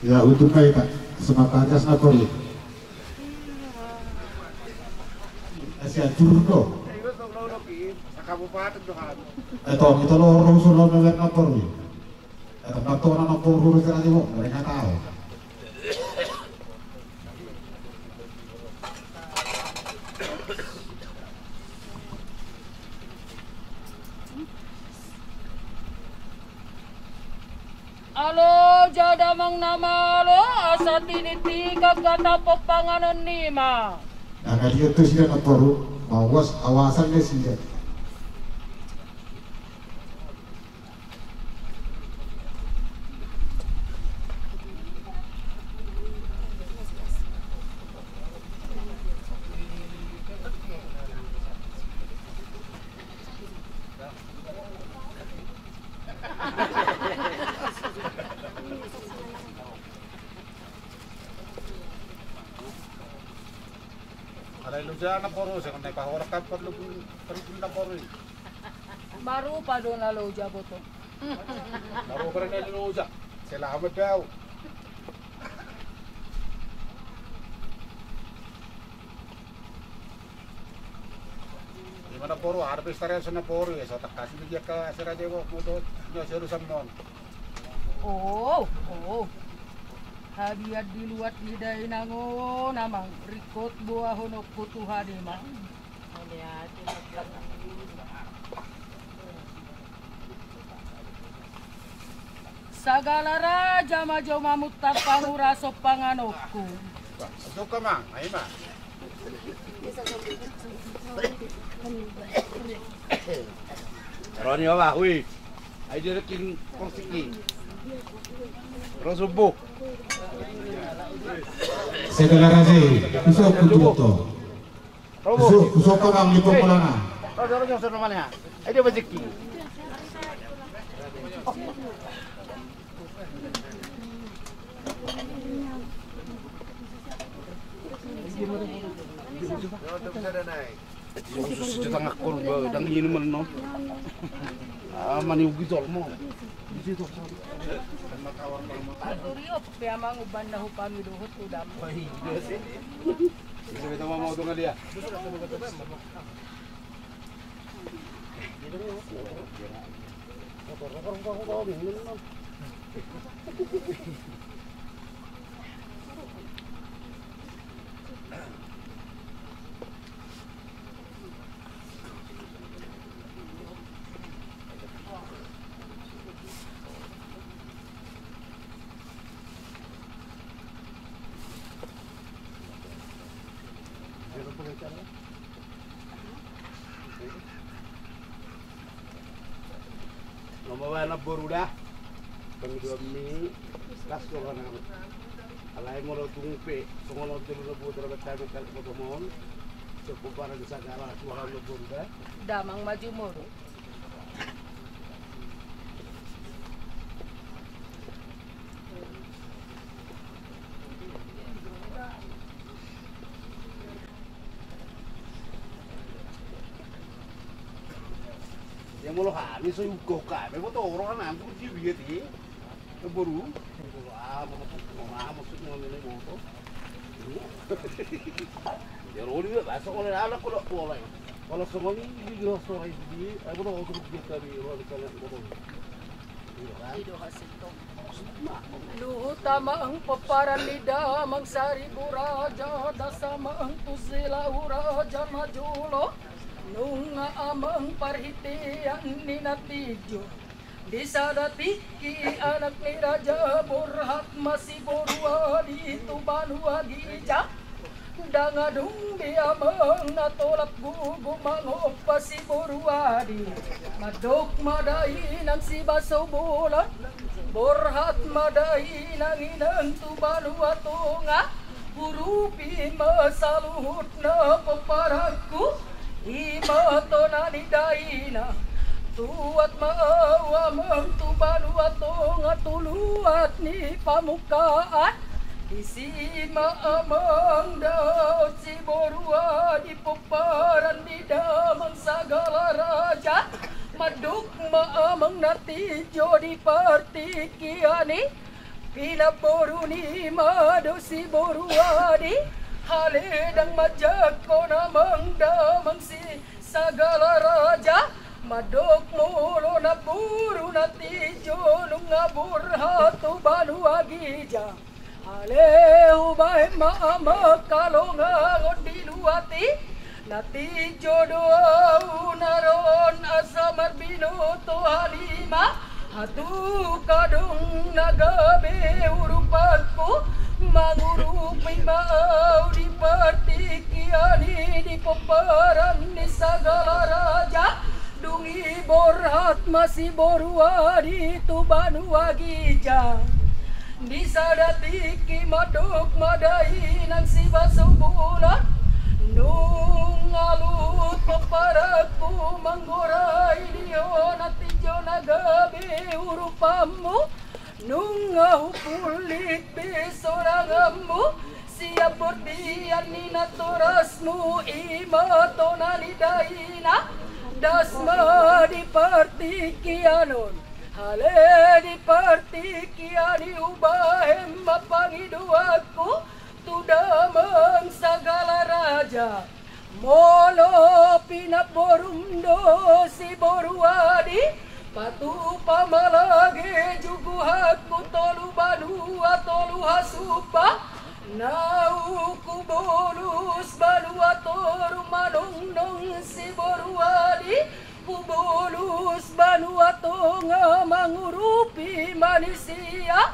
Ya untuk kaitan semata aja snapori. Asia Curdo. Kabupaten Johan. Itu lo orang sudah melihat napori. Tempat orang napor huruf aja mau mereka tahu. Alo, jada mang nama lo, asa tiniti kagata pepanganan nima. Nah, dia tuh sih napor, awas awasannya sih. Dyan na poro siya, kung nagpahorak ka pa na poro eh. Baru pa doon na loja po to. Baru ka rin naliluja. Salamat daw. Di mana poro, harap istaryan sa na poro eh. So takasi bigyan ka sa radyo ko, mo doon, siya sa mon. Oh, oh. Habiat diluat liday nango namang rikot buah honok kutuha di mang. Sagala raja majo mamutap panguraso panganokku. Masuk ka mang, ay ma. Roni apa, hui? Ay direkin konsiki. Rosubu. Segala raja, usok kututo. Usok kang lipo pelana. Rodo yang sana mana? Ay dia rezeki. Susu tengah kurba, dang ini menon. Mani ugi tolmo. Aturio piyamang uban na hupami duhot udam. Bisa kita mau dengan dia. Nomor na boruda, pangidwa mi kasto ka na. Alay mo raw tungpe, sumulong tulo na buto na tayo kalpo mo. So para sa gala, wala na boruda. Damang maju moro. Yang mulu kami so ugo kami, mo to orang na ampo di biget eh. Boru. Maksud mo nila mo to. Ya roli ba sa ko na ala ko la wala. Wala sa mali di grosso ay di. Ay mo to di kami roli kala mo to. Dito hasinto. Luhutama ang paparan ni damang sari buraja dasama ang tuzila uraja majulo. Nung amang parhitian ni natidyo di sadatiki anak ni Raja Burhat masih borua di tubanua gija dangadung di amang natolap gugu mangop pasi borua di madok madai nang si baso bola Burhat madai nang inang tubanua tunga burupi masaluhut na paparaku Imato na ni Daina tuat maawa mengtubalu atong atuluat ni pamukaan isima amang daot si borua di puparan di damang sagala raja maduk maamang natijo di partikiani Pinaboru ni madosi boruadi Haledang majako namang damang si sagala raja Madok mulo na buru na tijo nung ngabur hatu balu agija Hale ubay maama kalongangon diluati Natijo doa unaron asamar binuto halima Hatu kadung nagabe urupatku Mangurupi mau di partikiani di peparan di sagala raja Dungi borhat masih boruadi tu banu agija Di sadatiki maduk madai nang si basubulan Nung alut peparaku manggorai dio natijo nagabe urupamu Nung pulit besorangamu siap berdian nina torasmu imato nalidaina dasma di partikianon hale di partikiani ubahem mapangiduaku tudamang sagala raja molo pinaborumdo si boruadi Patu pamalage juguhaku tolu balua tolu hasupa Nau kubolus balua toru manung nung si boruadi Kubolus balua tonga mangurupi manusia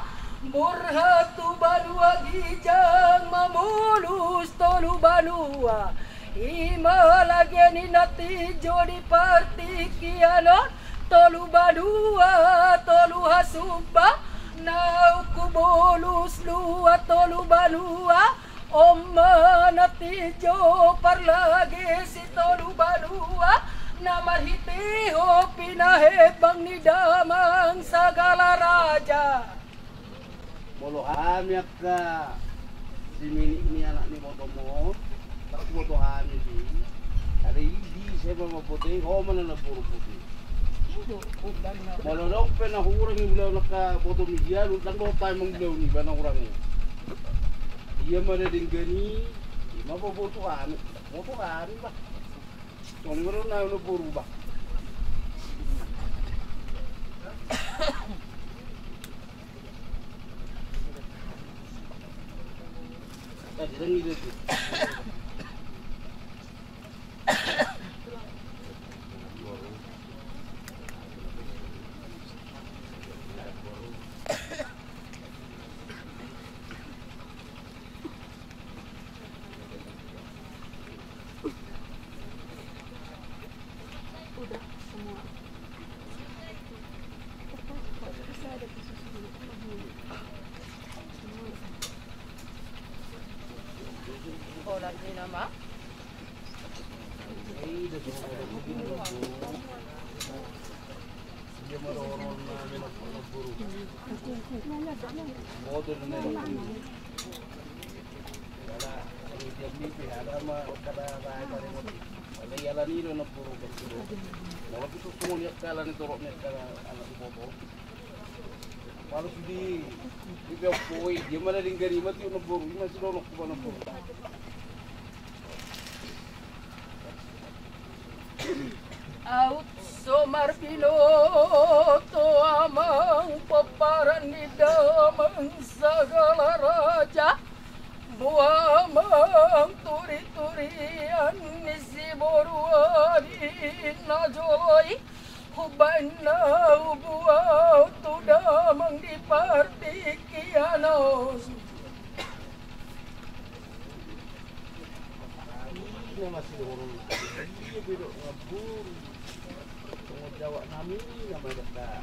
Burhatu balua gijang mamulus tolu balua Imalageni natijo di partikianon Tolu balua, tolu hasuba Nau kubolus lua, tolu balua Oma natijo parlage si tolu balua Namarhitiho pinahebang ni damang sagala raja Molo hamyak ka si minik ni anak ni Botomo tak boto hami di ada idi saya mau putih ho mana na puro putih Malolok pa na hurang yung bulaw naka-boto media, lutang ko tayo mong bulaw ni ba na hurang niya. Iya mana din gani, ima pa botohan ba? So, ni maroon na yung puro ba? Di lang nilid. Lagi nama Kalau di Bepoi, dia mana ringgari mati orang buru, masih dolok tu mana buru. Out somar piloto amang peparan di damang sagala raja buamang turi-turian nisi boruadi najoloi hubana ubuau tu damang di partikianos Ini masih orang dia bedok ngabur. Tengok jawab nami nama dekat.